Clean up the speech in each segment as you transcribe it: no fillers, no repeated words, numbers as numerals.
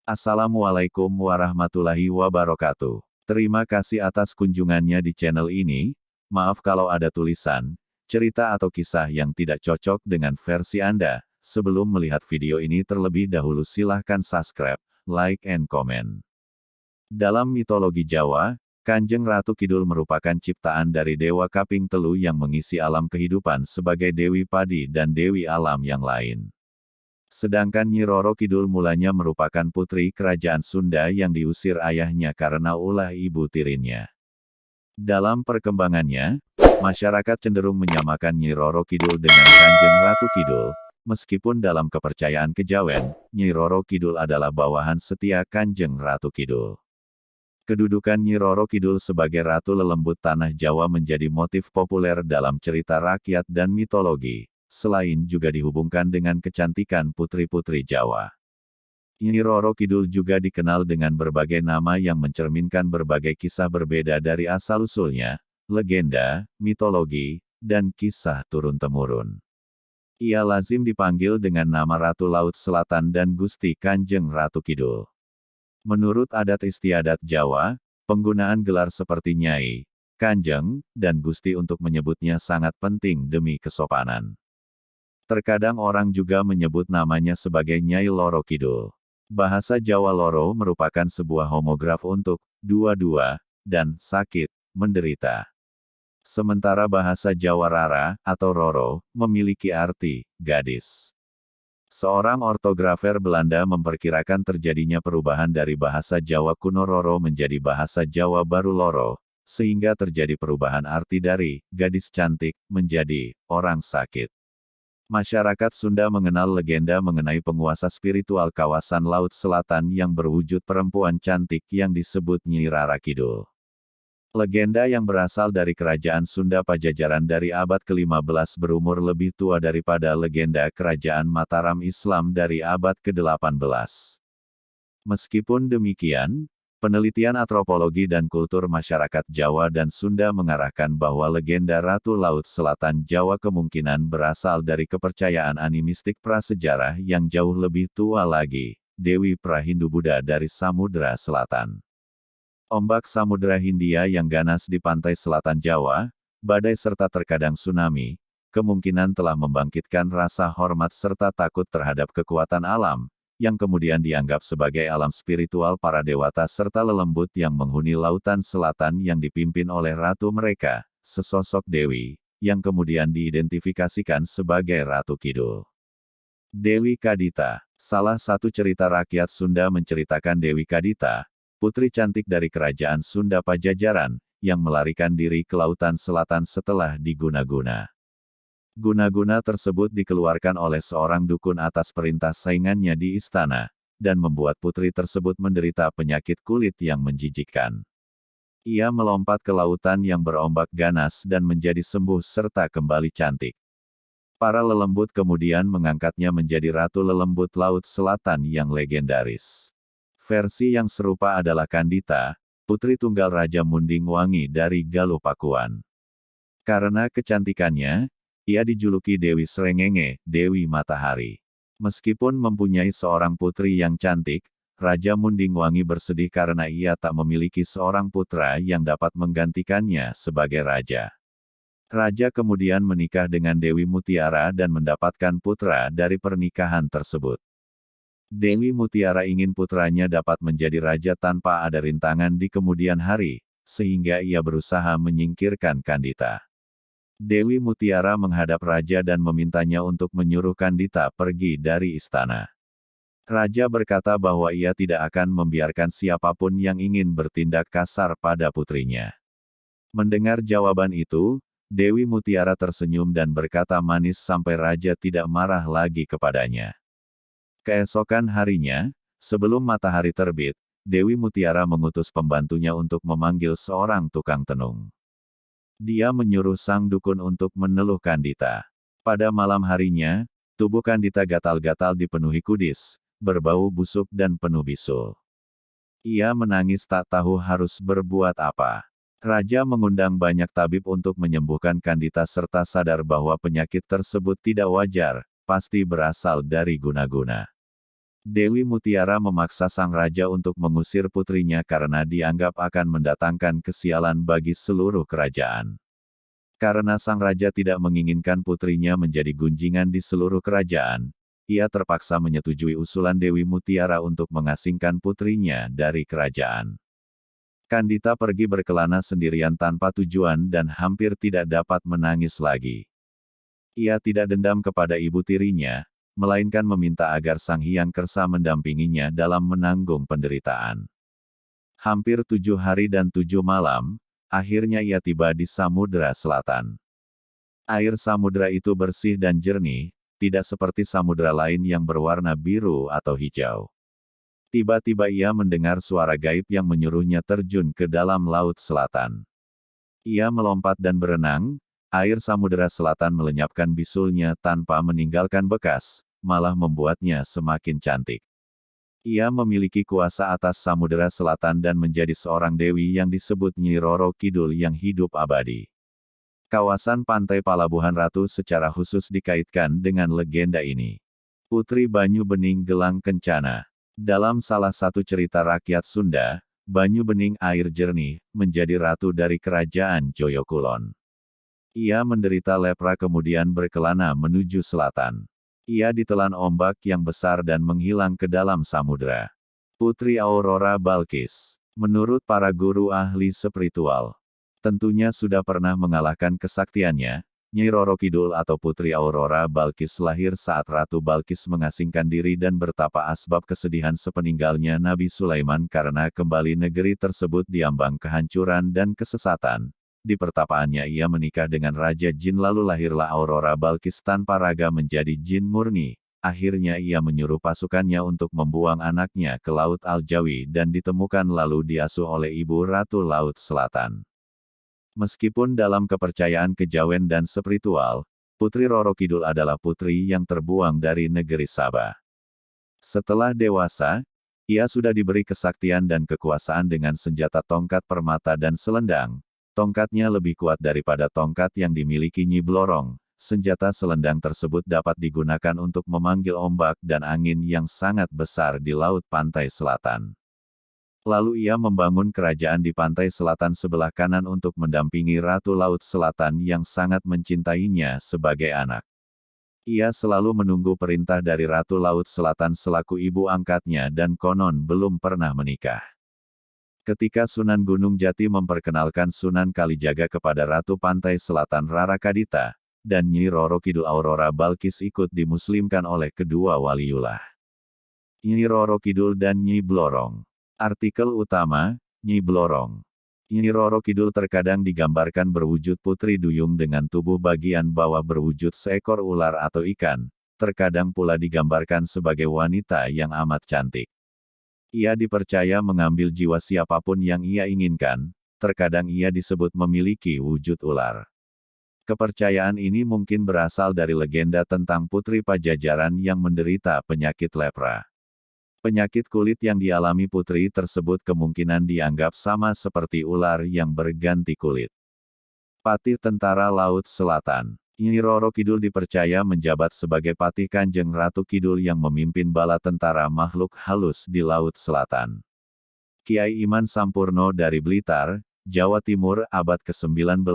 Assalamualaikum warahmatullahi wabarakatuh. Terima kasih atas kunjungannya di channel ini. Maaf kalau ada tulisan, cerita atau kisah yang tidak cocok dengan versi Anda. Sebelum melihat video ini terlebih dahulu silahkan subscribe, like and comment. Dalam mitologi Jawa, Kanjeng Ratu Kidul merupakan ciptaan dari Dewa Kaping Telu yang mengisi alam kehidupan sebagai Dewi Padi dan Dewi Alam yang lain. Sedangkan Nyi Roro Kidul mulanya merupakan putri kerajaan Sunda yang diusir ayahnya karena ulah ibu tirinya. Dalam perkembangannya, masyarakat cenderung menyamakan Nyi Roro Kidul dengan Kanjeng Ratu Kidul. Meskipun dalam kepercayaan kejawen, Nyi Roro Kidul adalah bawahan setia Kanjeng Ratu Kidul. Kedudukan Nyi Roro Kidul sebagai Ratu Lelembut Tanah Jawa menjadi motif populer dalam cerita rakyat dan mitologi. Selain juga dihubungkan dengan kecantikan putri-putri Jawa. Nyi Roro Kidul juga dikenal dengan berbagai nama yang mencerminkan berbagai kisah berbeda dari asal-usulnya, legenda, mitologi, dan kisah turun-temurun. Ia lazim dipanggil dengan nama Ratu Laut Selatan dan Gusti Kanjeng Ratu Kidul. Menurut adat istiadat Jawa, penggunaan gelar seperti Nyai, Kanjeng, dan Gusti untuk menyebutnya sangat penting demi kesopanan. Terkadang orang juga menyebut namanya sebagai Nyai Loro Kidul. Bahasa Jawa Loro merupakan sebuah homograf untuk dua-dua dan sakit, menderita. Sementara bahasa Jawa Rara atau Roro memiliki arti gadis. Seorang ortografer Belanda memperkirakan terjadinya perubahan dari bahasa Jawa kuno Roro menjadi bahasa Jawa baru Loro, sehingga terjadi perubahan arti dari gadis cantik menjadi orang sakit. Masyarakat Sunda mengenal legenda mengenai penguasa spiritual kawasan Laut Selatan yang berwujud perempuan cantik yang disebut Nyi Rara Kidul. Legenda yang berasal dari kerajaan Sunda Pajajaran dari abad ke-15 berumur lebih tua daripada legenda kerajaan Mataram Islam dari abad ke-18. Meskipun demikian, penelitian antropologi dan kultur masyarakat Jawa dan Sunda mengarahkan bahwa legenda Ratu Laut Selatan Jawa kemungkinan berasal dari kepercayaan animistik prasejarah yang jauh lebih tua lagi, Dewi Prahindu-Buddha dari Samudra Selatan. Ombak Samudra Hindia yang ganas di pantai selatan Jawa, badai serta terkadang tsunami, kemungkinan telah membangkitkan rasa hormat serta takut terhadap kekuatan alam, yang kemudian dianggap sebagai alam spiritual para dewata serta lelembut yang menghuni lautan selatan yang dipimpin oleh ratu mereka, sesosok dewi, yang kemudian diidentifikasikan sebagai Ratu Kidul. Dewi Kadita. Salah satu cerita rakyat Sunda menceritakan Dewi Kadita, putri cantik dari kerajaan Sunda Pajajaran, yang melarikan diri ke lautan selatan setelah diguna-guna. Guna-guna tersebut dikeluarkan oleh seorang dukun atas perintah saingannya di istana, dan membuat putri tersebut menderita penyakit kulit yang menjijikkan. Ia melompat ke lautan yang berombak ganas dan menjadi sembuh serta kembali cantik. Para lelembut kemudian mengangkatnya menjadi Ratu Lelembut Laut Selatan yang legendaris. Versi yang serupa adalah Kandita, putri tunggal Raja Munding Wangi dari Galuh Pakuan. Karena kecantikannya, ia dijuluki Dewi Srengenge, Dewi Matahari. Meskipun mempunyai seorang putri yang cantik, Raja Munding Wangi bersedih karena ia tak memiliki seorang putra yang dapat menggantikannya sebagai raja. Raja kemudian menikah dengan Dewi Mutiara dan mendapatkan putra dari pernikahan tersebut. Dewi Mutiara ingin putranya dapat menjadi raja tanpa ada rintangan di kemudian hari, sehingga ia berusaha menyingkirkan Kandita. Dewi Mutiara menghadap raja dan memintanya untuk menyuruh Kandita pergi dari istana. Raja berkata bahwa ia tidak akan membiarkan siapapun yang ingin bertindak kasar pada putrinya. Mendengar jawaban itu, Dewi Mutiara tersenyum dan berkata manis sampai raja tidak marah lagi kepadanya. Keesokan harinya, sebelum matahari terbit, Dewi Mutiara mengutus pembantunya untuk memanggil seorang tukang tenung. Dia menyuruh sang dukun untuk meneluh Kandita. Pada malam harinya, tubuh Kandita gatal-gatal dipenuhi kudis, berbau busuk dan penuh bisul. Ia menangis tak tahu harus berbuat apa. Raja mengundang banyak tabib untuk menyembuhkan Kandita serta sadar bahwa penyakit tersebut tidak wajar, pasti berasal dari guna-guna. Dewi Mutiara memaksa sang raja untuk mengusir putrinya karena dianggap akan mendatangkan kesialan bagi seluruh kerajaan. Karena sang raja tidak menginginkan putrinya menjadi gunjingan di seluruh kerajaan, ia terpaksa menyetujui usulan Dewi Mutiara untuk mengasingkan putrinya dari kerajaan. Kandita pergi berkelana sendirian tanpa tujuan dan hampir tidak dapat menangis lagi. Ia tidak dendam kepada ibu tirinya, melainkan meminta agar Sang Hyang Kersa mendampinginya dalam menanggung penderitaan. Hampir 7 hari dan 7 malam, akhirnya ia tiba di Samudra Selatan. Air samudra itu bersih dan jernih, tidak seperti samudra lain yang berwarna biru atau hijau. Tiba-tiba ia mendengar suara gaib yang menyuruhnya terjun ke dalam laut selatan. Ia melompat dan berenang, air samudra selatan melenyapkan bisulnya tanpa meninggalkan bekas, malah membuatnya semakin cantik. Ia memiliki kuasa atas samudera selatan dan menjadi seorang dewi yang disebut Nyi Roro Kidul yang hidup abadi. Kawasan pantai Palabuhan Ratu secara khusus dikaitkan dengan legenda ini. Putri Banyu Bening Gelang Kencana. Dalam salah satu cerita rakyat Sunda, Banyu Bening air jernih, menjadi ratu dari kerajaan Joyokulon. Ia menderita lepra kemudian berkelana menuju selatan. Ia ditelan ombak yang besar dan menghilang ke dalam samudra. Putri Aurora Balkis. Menurut para guru ahli spiritual, tentunya sudah pernah mengalahkan kesaktiannya. Nyi Roro Kidul atau Putri Aurora Balkis lahir saat Ratu Balkis mengasingkan diri dan bertapa asbab kesedihan sepeninggalnya Nabi Sulaiman karena kembali negeri tersebut diambang kehancuran dan kesesatan. Di pertapaannya ia menikah dengan Raja Jin lalu lahirlah Aurora Balkis tanpa raga menjadi jin murni. Akhirnya ia menyuruh pasukannya untuk membuang anaknya ke Laut Aljawi dan ditemukan lalu diasuh oleh Ibu Ratu Laut Selatan. Meskipun dalam kepercayaan kejawen dan spiritual, Putri Roro Kidul adalah putri yang terbuang dari negeri Sabah. Setelah dewasa, ia sudah diberi kesaktian dan kekuasaan dengan senjata tongkat permata dan selendang. Tongkatnya lebih kuat daripada tongkat yang dimiliki Nyi Blorong. Senjata selendang tersebut dapat digunakan untuk memanggil ombak dan angin yang sangat besar di laut pantai selatan. Lalu ia membangun kerajaan di pantai selatan sebelah kanan untuk mendampingi Ratu Laut Selatan yang sangat mencintainya sebagai anak. Ia selalu menunggu perintah dari Ratu Laut Selatan selaku ibu angkatnya dan konon belum pernah menikah. Ketika Sunan Gunung Jati memperkenalkan Sunan Kalijaga kepada Ratu Pantai Selatan Rara Kadita, dan Nyi Roro Kidul Aurora Balkis ikut dimuslimkan oleh kedua waliullah. Nyi Roro Kidul dan Nyi Blorong. Artikel utama, Nyi Blorong. Nyi Roro Kidul terkadang digambarkan berwujud putri duyung dengan tubuh bagian bawah berwujud seekor ular atau ikan, terkadang pula digambarkan sebagai wanita yang amat cantik. Ia dipercaya mengambil jiwa siapapun yang ia inginkan, terkadang ia disebut memiliki wujud ular. Kepercayaan ini mungkin berasal dari legenda tentang putri Pajajaran yang menderita penyakit lepra. Penyakit kulit yang dialami putri tersebut kemungkinan dianggap sama seperti ular yang berganti kulit. Patih Tentara Laut Selatan. Nyi Roro Kidul dipercaya menjabat sebagai patih Kanjeng Ratu Kidul yang memimpin bala tentara makhluk halus di Laut Selatan. Kiai Iman Sampurno dari Blitar, Jawa Timur abad ke-19,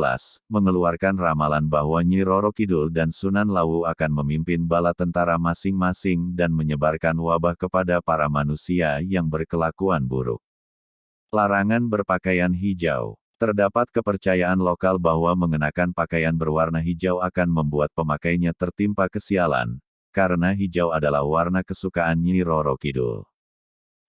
mengeluarkan ramalan bahwa Nyi Roro Kidul dan Sunan Lawu akan memimpin bala tentara masing-masing dan menyebarkan wabah kepada para manusia yang berkelakuan buruk. Larangan berpakaian hijau. Terdapat kepercayaan lokal bahwa mengenakan pakaian berwarna hijau akan membuat pemakainya tertimpa kesialan, karena hijau adalah warna kesukaan Nyi Roro Kidul.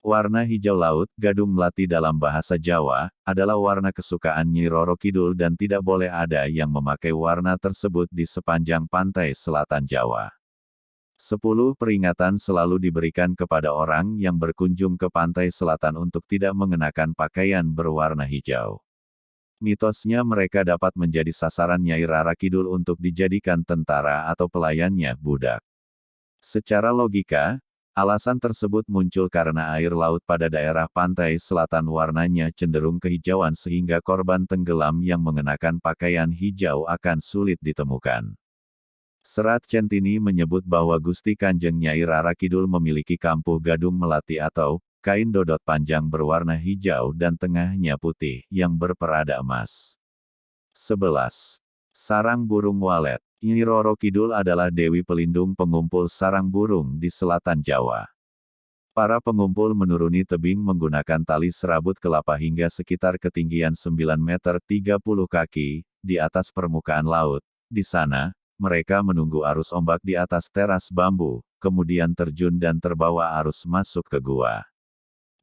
Warna hijau laut, gadung melati dalam bahasa Jawa, adalah warna kesukaan Nyi Roro Kidul dan tidak boleh ada yang memakai warna tersebut di sepanjang pantai selatan Jawa. 10 peringatan selalu diberikan kepada orang yang berkunjung ke pantai selatan untuk tidak mengenakan pakaian berwarna hijau. Mitosnya mereka dapat menjadi sasaran Nyai Rara Kidul untuk dijadikan tentara atau pelayannya budak. Secara logika, alasan tersebut muncul karena air laut pada daerah pantai selatan warnanya cenderung kehijauan sehingga korban tenggelam yang mengenakan pakaian hijau akan sulit ditemukan. Serat Centini menyebut bahwa Gusti Kanjeng Nyai Rara Kidul memiliki kampuh gadung melati atau kain dodot panjang berwarna hijau dan tengahnya putih yang berperada emas. 11. Sarang Burung Walet. Nyi Roro Kidul adalah dewi pelindung pengumpul sarang burung di selatan Jawa. Para pengumpul menuruni tebing menggunakan tali serabut kelapa hingga sekitar ketinggian 9 meter 30 kaki di atas permukaan laut. Di sana, mereka menunggu arus ombak di atas teras bambu, kemudian terjun dan terbawa arus masuk ke gua.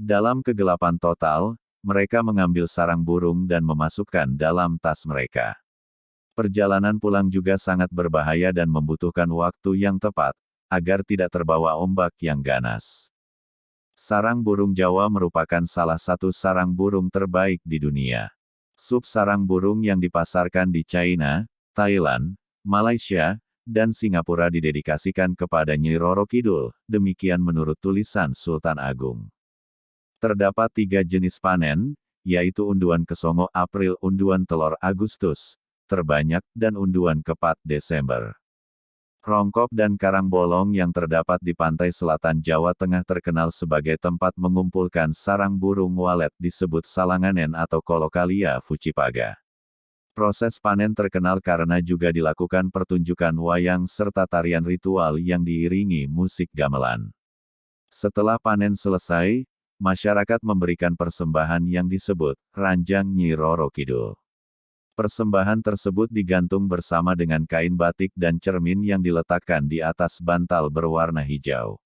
Dalam kegelapan total, mereka mengambil sarang burung dan memasukkan dalam tas mereka. Perjalanan pulang juga sangat berbahaya dan membutuhkan waktu yang tepat, agar tidak terbawa ombak yang ganas. Sarang burung Jawa merupakan salah satu sarang burung terbaik di dunia. Sub sarang burung yang dipasarkan di China, Thailand, Malaysia, dan Singapura didedikasikan kepada Nyi Roro Kidul, demikian menurut tulisan Sultan Agung. Terdapat 3 jenis panen, yaitu unduan kesongo April, unduan telur Agustus, terbanyak, dan unduan kepat Desember. Rongkop dan karang bolong yang terdapat di pantai selatan Jawa Tengah terkenal sebagai tempat mengumpulkan sarang burung walet disebut salanganen atau kolokalia fucipaga. Proses panen terkenal karena juga dilakukan pertunjukan wayang serta tarian ritual yang diiringi musik gamelan. Setelah panen selesai, masyarakat memberikan persembahan yang disebut Ranjang Nyi Roro Kidul. Persembahan tersebut digantung bersama dengan kain batik dan cermin yang diletakkan di atas bantal berwarna hijau.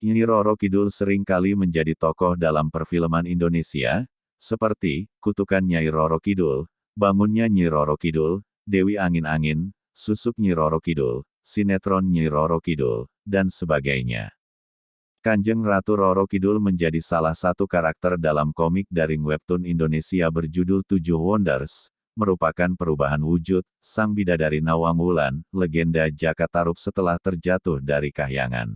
Nyi Roro Kidul sering kali menjadi tokoh dalam perfilman Indonesia, seperti Kutukan Nyai Roro Kidul, Bangunnya Nyi Roro Kidul, Dewi Angin-Angin, Susuk Nyi Roro Kidul, Sinetron Nyi Roro Kidul, dan sebagainya. Kanjeng Ratu Roro Kidul menjadi salah satu karakter dalam komik daring webtoon Indonesia berjudul 7 Wonders, merupakan perubahan wujud, sang bidadari Nawang Wulan, legenda Jakatarup setelah terjatuh dari kahyangan.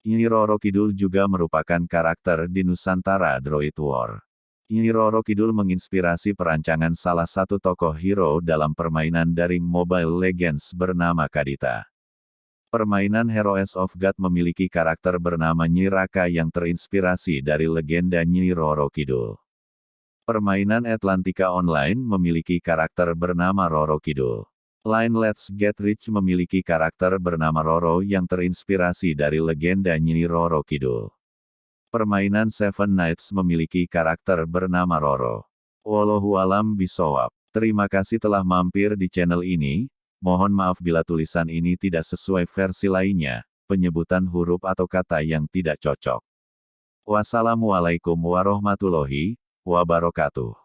Nyi Roro Kidul juga merupakan karakter di Nusantara Droid War. Nyi Roro Kidul menginspirasi perancangan salah satu tokoh hero dalam permainan daring Mobile Legends bernama Kadita. Permainan Heroes of God memiliki karakter bernama Nyi Raka yang terinspirasi dari legenda Nyi Roro Kidul. Permainan Atlantika Online memiliki karakter bernama Roro Kidul. Line Let's Get Rich memiliki karakter bernama Roro yang terinspirasi dari legenda Nyi Roro Kidul. Permainan Seven Knights memiliki karakter bernama Roro. Wallahualam bisawab. Terima kasih telah mampir di channel ini. Mohon maaf bila tulisan ini tidak sesuai versi lainnya, penyebutan huruf atau kata yang tidak cocok. Wassalamualaikum warahmatullahi wabarakatuh.